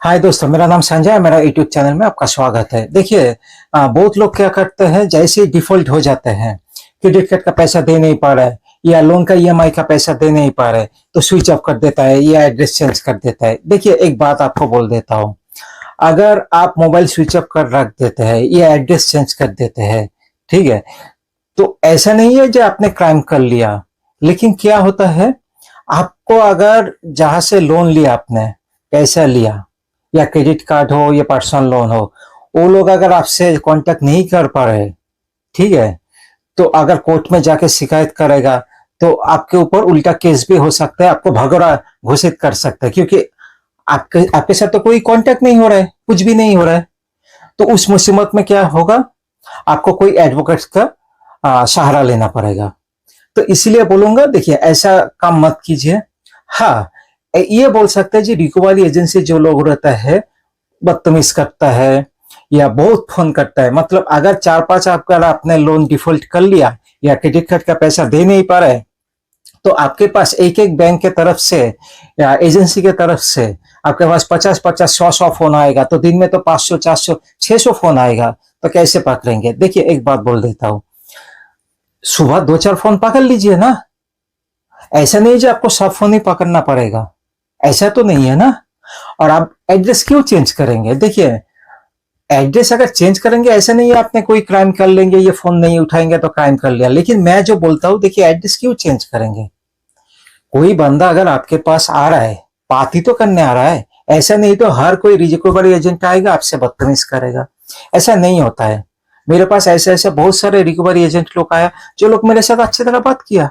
हाय दोस्तों, मेरा नाम संजय है। मेरा यूट्यूब चैनल में आपका स्वागत है। देखिए, बहुत लोग क्या करते हैं, जैसे ही डिफॉल्ट हो जाते हैं, क्रेडिट कार्ड का पैसा दे नहीं पा रहे या लोन का ईएमआई का पैसा दे नहीं पा रहे, तो स्विच ऑफ कर देता है या एड्रेस चेंज कर देता है। देखिए, एक बात आपको बोल देता हूँ, अगर आप मोबाइल स्विच ऑफ कर रख देते हैं या एड्रेस चेंज कर देते हैं, ठीक है, तो ऐसा नहीं है जो आपने क्राइम कर लिया। लेकिन क्या होता है, आपको अगर जहां से लोन लिया, आपने पैसा लिया या क्रेडिट कार्ड हो या पर्सनल लोन हो, वो लोग अगर आपसे कांटेक्ट नहीं कर पा रहे, ठीक है, तो अगर कोर्ट में जाके शिकायत करेगा तो आपके ऊपर उल्टा केस भी हो सकता है, आपको भगोड़ा घोषित कर सकता है, क्योंकि आपके आपके साथ तो कोई कांटेक्ट नहीं हो रहा है, कुछ भी नहीं हो रहा है। तो उस मुसीबत में क्या होगा, आपको कोई एडवोकेट का सहारा लेना पड़ेगा। तो इसलिए बोलूंगा, देखिए, ऐसा काम मत कीजिए। हाँ, ये बोल सकते हैं जी, रिकवरी एजेंसी जो लोग रहता है, बदतमीज करता है या बहुत फोन करता है, मतलब अगर 4-5 आपने लोन डिफॉल्ट कर लिया या क्रेडिट कार्ड का पैसा दे नहीं पा रहे, तो आपके पास एक एक बैंक के तरफ से या एजेंसी के तरफ से आपके पास 50-50 100 फोन आएगा, तो दिन में तो 500 400 600 फोन आएगा। तो कैसे पकड़ेंगे? देखिए, एक बात बोल देता हूं, सुबह 2-4 फोन पकड़ लीजिए ना। ऐसा नहीं है आपको सब फोन ही पकड़ना पड़ेगा, ऐसा तो नहीं है ना। और आप एड्रेस क्यों चेंज करेंगे? देखिए, एड्रेस अगर चेंज करेंगे, ऐसा नहीं है आपने कोई क्राइम कर लेंगे, ये फोन नहीं उठाएंगे तो क्राइम कर लिया। लेकिन मैं जो बोलता हूं, देखिए, एड्रेस क्यों चेंज करेंगे? कोई बंदा अगर आपके पास आ रहा है, बात ही तो करने आ रहा है। ऐसा नहीं तो हर कोई रिकवरी एजेंट आएगा, आपसे बदतमीज करेगा। ऐसा नहीं होता है। मेरे पास ऐसे ऐसे बहुत सारे रिकवरी एजेंट लोग आया, जो लोग मेरे साथ अच्छी तरह बात किया।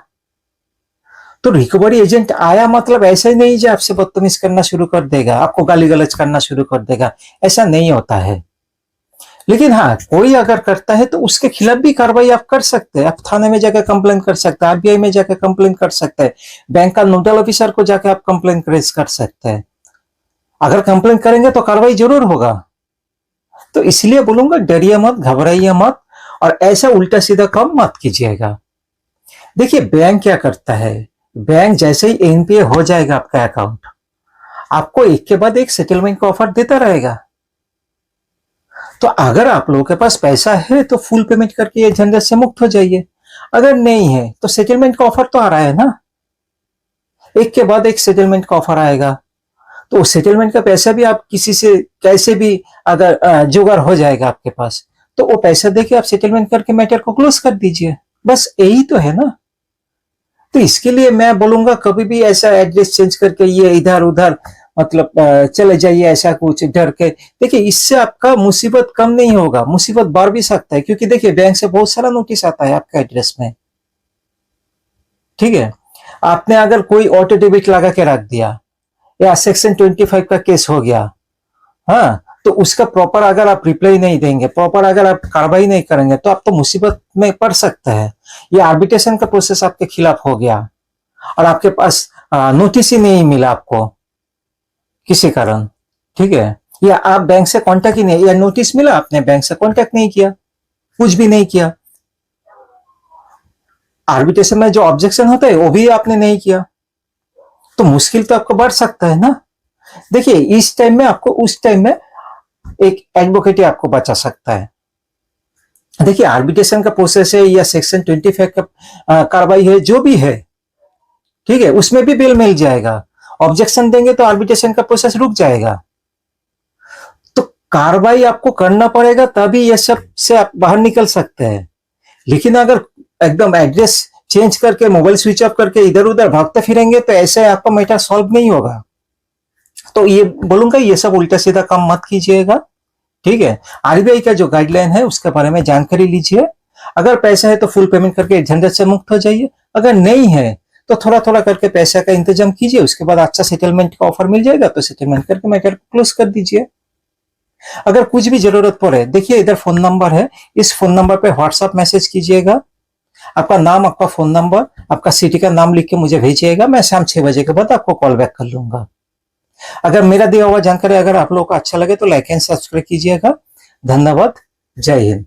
तो रिकवरी एजेंट आया मतलब ऐसा ही नहीं जो आपसे बदतमीज करना शुरू कर देगा, आपको गाली गलौज करना शुरू कर देगा। ऐसा नहीं होता है। लेकिन हाँ, कोई अगर करता है तो उसके खिलाफ भी कार्रवाई आप कर सकते हैं। आप थाने में जाकर कंप्लेन कर सकते हैं, आरबीआई में जाकर कंप्लेन कर सकते हैं, बैंक का नोडल ऑफिसर को जाकर आप कंप्लेन रेज कर सकते हैं। अगर कंप्लेन करेंगे तो कार्रवाई जरूर होगा। तो इसलिए बोलूंगा, डरिए मत, घबराइए मत, और ऐसा उल्टा सीधा काम मत कीजिएगा। देखिए, बैंक क्या करता है, बैंक जैसे ही एनपीए हो जाएगा आपका अकाउंट, आपको एक के बाद एक सेटलमेंट का ऑफर देता रहेगा। तो अगर आप लोगों के पास पैसा है तो फुल पेमेंट करके ये झंझट से मुक्त हो जाइए। अगर नहीं है तो सेटलमेंट का ऑफर तो आ रहा है ना, एक के बाद एक सेटलमेंट का ऑफर आएगा। तो सेटलमेंट का पैसा भी आप किसी से कैसे भी अगर जुगाड़ हो जाएगा आपके पास, तो वो पैसा देके आप सेटलमेंट करके मैटर को क्लोज कर दीजिए। बस यही तो है ना। तो इसके लिए मैं बोलूंगा, कभी भी ऐसा एड्रेस चेंज करके ये इधर उधर मतलब चले जाइए, ऐसा कुछ डर के। देखिए, इससे आपका मुसीबत कम नहीं होगा, मुसीबत बढ़ भी सकता है, क्योंकि देखिए, बैंक से बहुत सारा नोटिस आता है आपका एड्रेस में, ठीक है। आपने अगर कोई ऑटो डेबिट लगा के रख दिया या सेक्शन 25 का केस हो गया, हाँ, तो उसका प्रॉपर अगर आप रिप्लाई नहीं देंगे, प्रॉपर अगर आप कार्रवाई नहीं करेंगे, तो आप तो मुसीबत में पड़ सकते हैं। ये आर्बिट्रेशन का प्रोसेस आपके खिलाफ हो गया और आपके पास नोटिस ही नहीं मिला आपको किसी कारण, ठीक है, या आप बैंक से कांटेक्ट ही नहीं, या नोटिस मिला आपने बैंक से कांटेक्ट नहीं किया, कुछ भी नहीं किया, आर्बिट्रेशन में जो ऑब्जेक्शन होता है वो भी आपने नहीं किया, तो मुश्किल तो आपको बढ़ सकता है ना। देखिए, इस टाइम में आपको, उस टाइम में एक एडवोकेट ही आपको बचा सकता है। देखिए, आर्बिट्रेशन का प्रोसेस है या सेक्शन 25 का कार्रवाई है, जो भी है, ठीक है, उसमें भी बेल मिल जाएगा। ऑब्जेक्शन देंगे तो आर्बिट्रेशन का प्रोसेस रुक जाएगा। तो कार्रवाई आपको करना पड़ेगा, तभी ये सब से आप बाहर निकल सकते हैं। लेकिन अगर एकदम एड्रेस चेंज करके, मोबाइल स्विच ऑफ करके इधर उधर भागते फिरेंगे, तो ऐसे आपका मैटर सॉल्व नहीं होगा। तो ये बोलूंगा, ये सब उल्टा सीधा काम मत कीजिएगा, ठीक है। आरबीआई का जो गाइडलाइन है उसके बारे में जानकारी लीजिए। अगर पैसा है तो फुल पेमेंट करके झंझट से मुक्त हो जाइए। अगर नहीं है तो थोड़ा थोड़ा करके पैसा का इंतजाम कीजिए, उसके बाद अच्छा सेटलमेंट का ऑफर मिल जाएगा तो सेटलमेंट करके मैटर को क्लोज कर दीजिए। अगर कुछ भी जरूरत पड़े, देखिए, इधर फोन नंबर है, इस फोन नंबर पे व्हाट्सएप मैसेज कीजिएगा, आपका नाम, आपका फोन नंबर, आपका सिटी का नाम लिख के मुझे भेजिएगा। मैं शाम 6 बजे के बाद आपको कॉल बैक कर लूंगा। अगर मेरा दिया हुआ जानकारी अगर आप लोगों को अच्छा लगे तो लाइक एंड सब्सक्राइब कीजिएगा। धन्यवाद। जय हिंद।